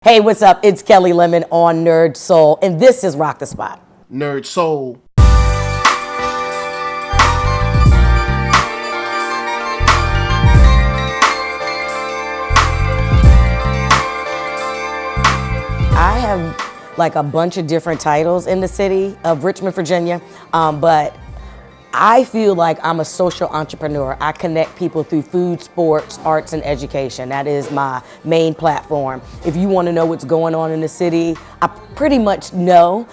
Hey, what's up? It's Kelli Lemon on NERDSoul, and this is RockDASpot. NERDSoul. I have like a bunch of different titles in the city of Richmond, Virginia, but I feel like I'm a social entrepreneur. I connect people through food, sports, arts, and education. That is my main platform. If you want to know what's going on in the city, I pretty much know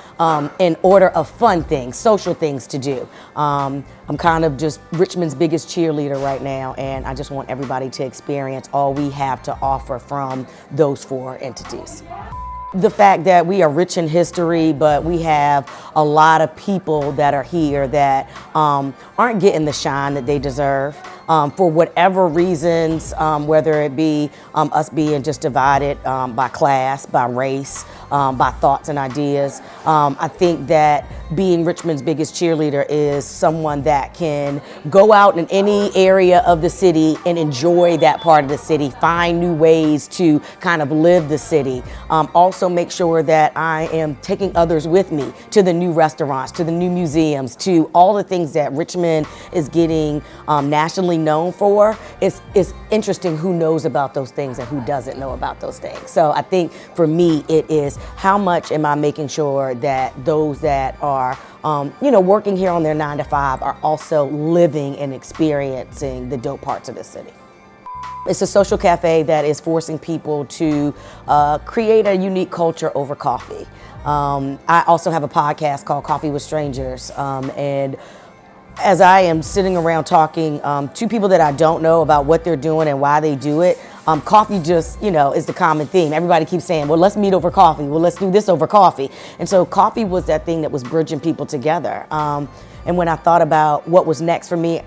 in order of fun things, social things to do. I'm kind of just Richmond's biggest cheerleader right now, and I just want everybody to experience all we have to offer from those four entities. The fact that we are rich in history, but we have a lot of people that are here that aren't getting the shine that they deserve for whatever reasons, whether it be us being just divided by class, by race, by thoughts and ideas. I think that being Richmond's biggest cheerleader is someone that can go out in any area of the city and enjoy that part of the city, find new ways to kind of live the city. Also make sure that I am taking others with me to the new restaurants, to the new museums, to all the things that Richmond is getting nationally known for. It's interesting who knows about those things and who doesn't know about those things. So I think for me it is how much am I making sure that those that are working here on their 9 to 5 are also living and experiencing the dope parts of the city. It's a social cafe that is forcing people to create a unique culture over coffee. I also have a podcast called Coffee with Strangers, and as I am sitting around talking to people that I don't know about what they're doing and why they do it, coffee just, is the common theme. Everybody keeps saying, well, let's meet over coffee. Well, let's do this over coffee. And so coffee was that thing that was bridging people together. And when I thought about what was next for me,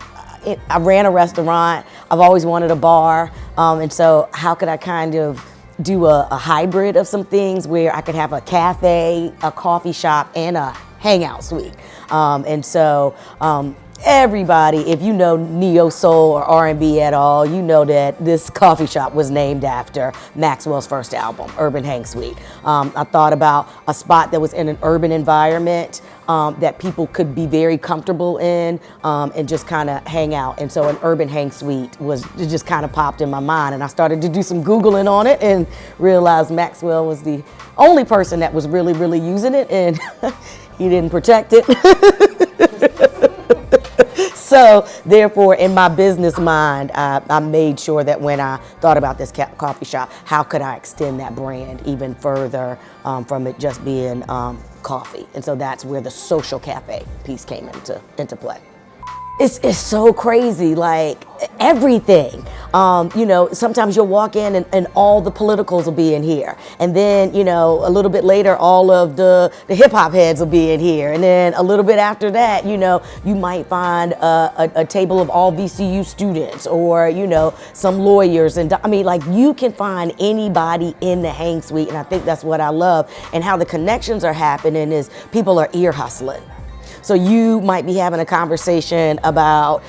I ran a restaurant. I've always wanted a bar. And so how could I kind of do a hybrid of some things where I could have a cafe, a coffee shop, and a hangout suite. And so everybody, if you know neo-soul or R&B at all, you know that this coffee shop was named after Maxwell's first album, Urban Hang Suite. I thought about a spot that was in an urban environment that people could be very comfortable in and just kind of hang out. And so an urban hang suite it just kind of popped in my mind. And I started to do some Googling on it and realized Maxwell was the only person that was really, really using it, and he didn't protect it. So therefore, in my business mind, I made sure that when I thought about this coffee shop, how could I extend that brand even further from it just being coffee? And so that's where the social cafe piece came into play. It's so crazy, like everything. Sometimes you'll walk in and all the politicals will be in here. And then, a little bit later, all of the hip hop heads will be in here. And then a little bit after that, you might find a table of all VCU students or, some lawyers. And you can find anybody in the hang suite. And I think that's what I love. And how the connections are happening is people are ear hustling. So you might be having a conversation about,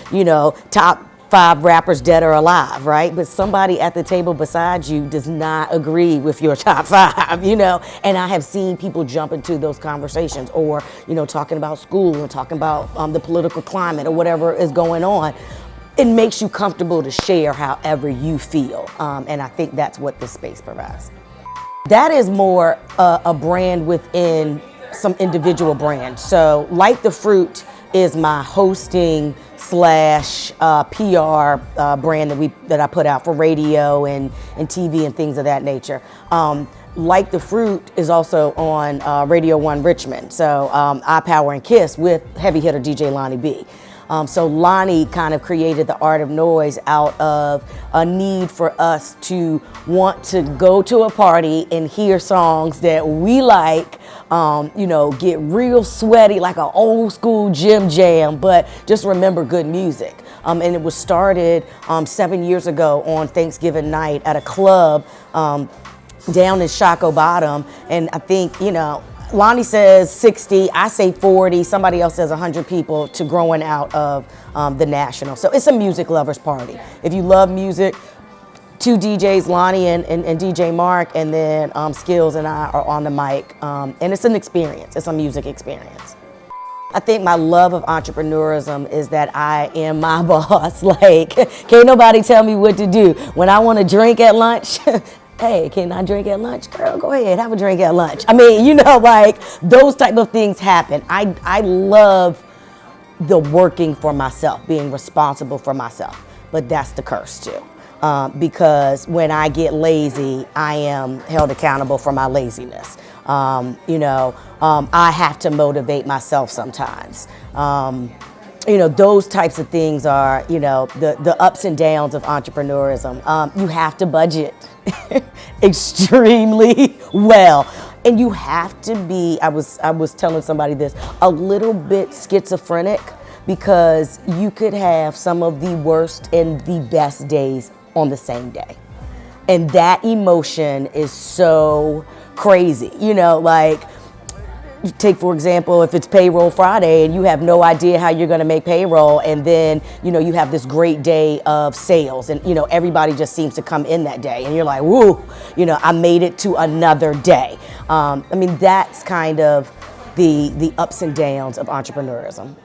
top 5 rappers dead or alive, right? But somebody at the table beside you does not agree with your top 5, And I have seen people jump into those conversations or, talking about school and talking about the political climate or whatever is going on. It makes you comfortable to share however you feel. And I think that's what this space provides. That is more a brand within some individual brands. So Light the Fruit is my hosting / PR brand that I put out for radio and TV and things of that nature. Light the Fruit is also on Radio 1 Richmond. So iPower and Kiss with heavy hitter DJ Lonnie B. So Lonnie kind of created the art of noise out of a need for us to want to go to a party and hear songs that we like, get real sweaty like an old school gym jam, but just remember good music. And it was started 7 years ago on Thanksgiving night at a club down in Shockoe Bottom. And I think, Lonnie says 60, I say 40, somebody else says 100 people to growing out of the National. So it's a music lover's party. If you love music, two DJs, Lonnie and DJ Mark, and then Skills and I are on the mic. And it's an experience. It's a music experience. I think my love of entrepreneurism is that I am my boss. Like, can't nobody tell me what to do. When I want to drink at lunch, hey, can I drink at lunch? Girl, go ahead, have a drink at lunch. I mean, you know, like, those type of things happen. I love the working for myself, being responsible for myself. But that's the curse too. Because when I get lazy, I am held accountable for my laziness. I have to motivate myself sometimes. Those types of things are, the ups and downs of entrepreneurism. You have to budget extremely well. And you have to be, I was telling somebody this, a little bit schizophrenic, because you could have some of the worst and the best days on the same day. And that emotion is so crazy. Like, take for example, if it's payroll Friday and you have no idea how you're gonna make payroll, and then, you have this great day of sales, and, everybody just seems to come in that day, and you're like, woo, I made it to another day. That's kind of the ups and downs of entrepreneurism.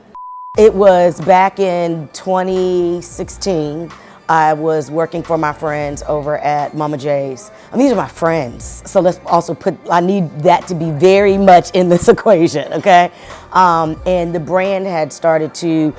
It was back in 2016. I was working for my friends over at Mama J's. These are my friends, so let's also I need that to be very much in this equation, okay? And the brand had started to,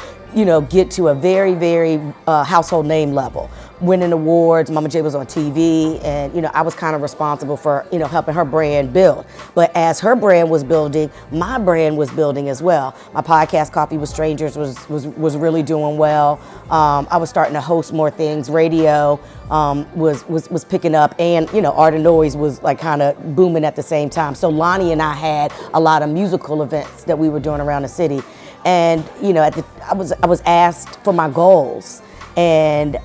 get to a very, very household name level. Winning awards, Mama J was on TV, and, I was kind of responsible for, helping her brand build. But as her brand was building, my brand was building as well. My podcast, Coffee with Strangers, was really doing well. I was starting to host more things. Radio was picking up, and, Art and Noise was like kind of booming at the same time. So Lonnie and I had a lot of musical events that we were doing around the city. And, I was asked for my goals, and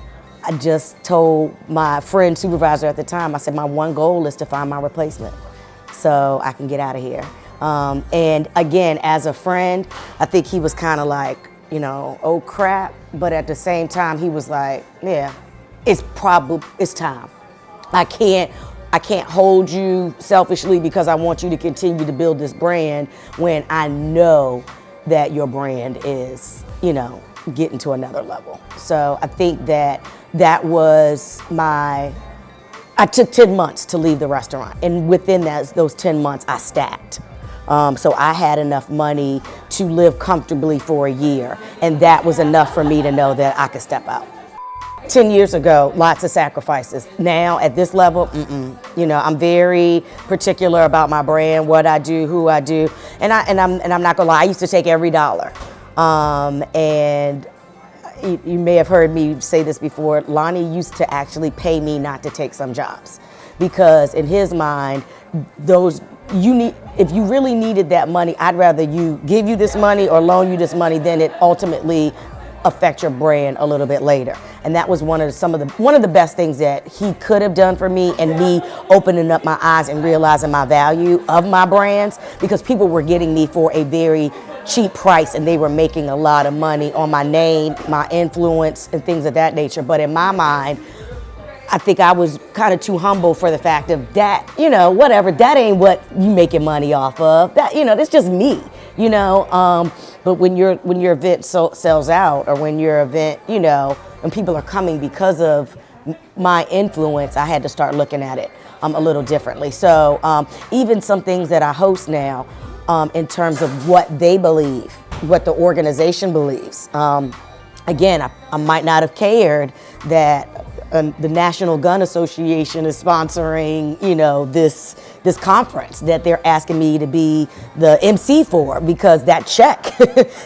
I just told my friend supervisor at the time, I said, my one goal is to find my replacement so I can get out of here. And again, as a friend, I think he was kind of like, oh crap. But at the same time, he was like, yeah, it's time. I can't hold you selfishly because I want you to continue to build this brand when I know that your brand is, getting to another level. So I think that was I took 10 months to leave the restaurant. And within those 10 months, I stacked. So I had enough money to live comfortably for a year. And that was enough for me to know that I could step out. 10 years ago, lots of sacrifices. Now, at this level, I'm very particular about my brand, what I do, who I do. And I'm not gonna lie, I used to take every dollar. And you may have heard me say this before, Lonnie used to actually pay me not to take some jobs, because in his mind, if you really needed that money, I'd rather give you this money or loan you this money than it ultimately affect your brand a little bit later. And that was one of the best things that he could have done for me, and me opening up my eyes and realizing my value of my brands, because people were getting me for a very cheap price, and they were making a lot of money on my name, my influence, and things of that nature. But in my mind, I think I was kind of too humble for the fact of that, whatever, that ain't what you making money off of. That, that's just me, But when your event sells out, or when your event, when people are coming because of my influence, I had to start looking at it a little differently. So even some things that I host now, in terms of what they believe, what the organization believes. Again, I might not have cared that the National Gun Association is sponsoring, this conference that they're asking me to be the MC for, because that check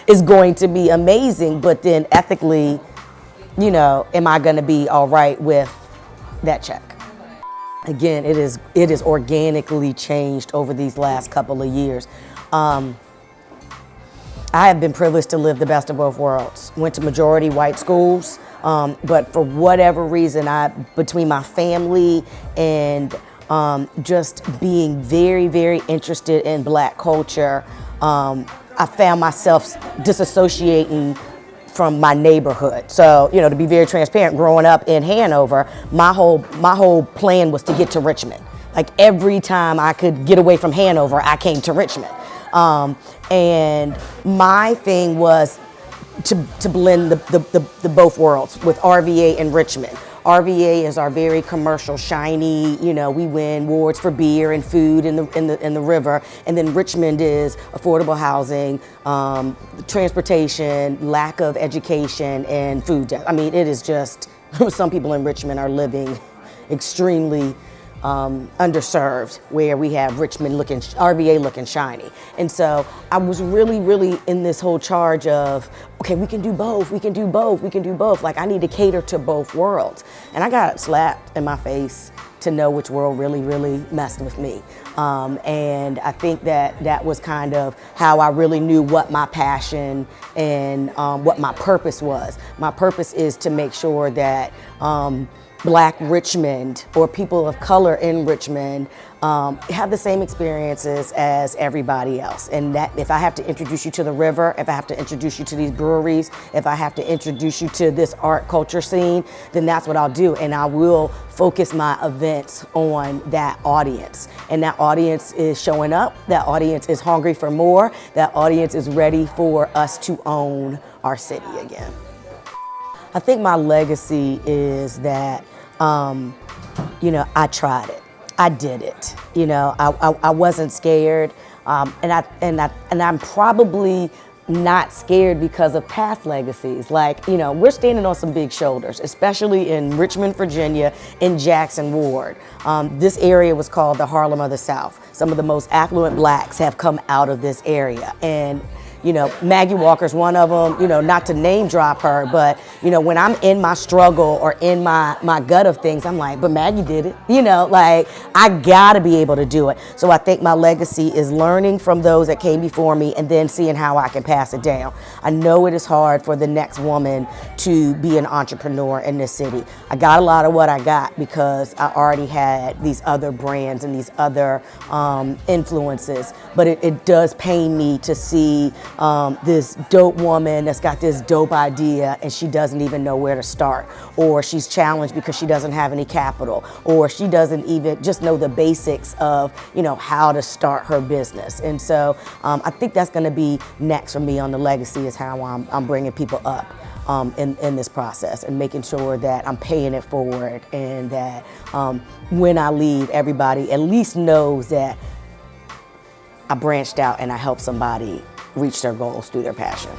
is going to be amazing. But then ethically, am I going to be all right with that check? Again, it is organically changed over these last couple of years. I have been privileged to live the best of both worlds. Went to majority white schools, but for whatever reason, between my family and just being very, very interested in Black culture, I found myself disassociating from my neighborhood. So, you know, to be very transparent, growing up in Hanover, my whole plan was to get to Richmond. Like every time I could get away from Hanover, I came to Richmond. And my thing was to blend the both worlds with RVA and Richmond. RVA is our very commercial, shiny, you know, we win awards for beer and food in the river. And then Richmond is affordable housing, transportation, lack of education, and food debt. I mean, it is just, some people in Richmond are living extremely underserved, where we have Richmond looking, RVA looking shiny. And so I was really in this whole charge of, okay, we can do both, we can do both, we can do both. Like I need to cater to both worlds. And I got slapped in my face to know which world really messed with me. And I think that was kind of how I really knew what my passion and what my purpose was. My purpose is to make sure that Black Richmond or people of color in Richmond have the same experiences as everybody else. And that if I have to introduce you to the river, if I have to introduce you to these breweries, if I have to introduce you to this art culture scene, then that's what I'll do. And I will focus my events on that audience. And that audience is showing up, that audience is hungry for more, that audience is ready for us to own our city again. I think my legacy is that, you know, I tried it. I did it. You know, I wasn't scared, and I'm probably not scared because of past legacies. Like, you know, we're standing on some big shoulders, especially in Richmond, Virginia, in Jackson Ward. This area was called the Harlem of the South. Some of the most affluent Blacks have come out of this area, and you know, Maggie Walker's one of them, you know, not to name drop her, but, you know, when I'm in my struggle or in my gut of things, I'm like, but Maggie did it. You know, like, I gotta be able to do it. So I think my legacy is learning from those that came before me and then seeing how I can pass it down. I know it is hard for the next woman to be an entrepreneur in this city. I got a lot of what I got because I already had these other brands and these other influences, but it does pain me to see this dope woman that's got this dope idea and she doesn't even know where to start, or she's challenged because she doesn't have any capital, or she doesn't even just know the basics of, you know, how to start her business. And so I think that's going to be next for me on the legacy, is how I'm bringing people up in this process and making sure that I'm paying it forward, and that when I leave, everybody at least knows that I branched out and I helped somebody reach their goals through their passion.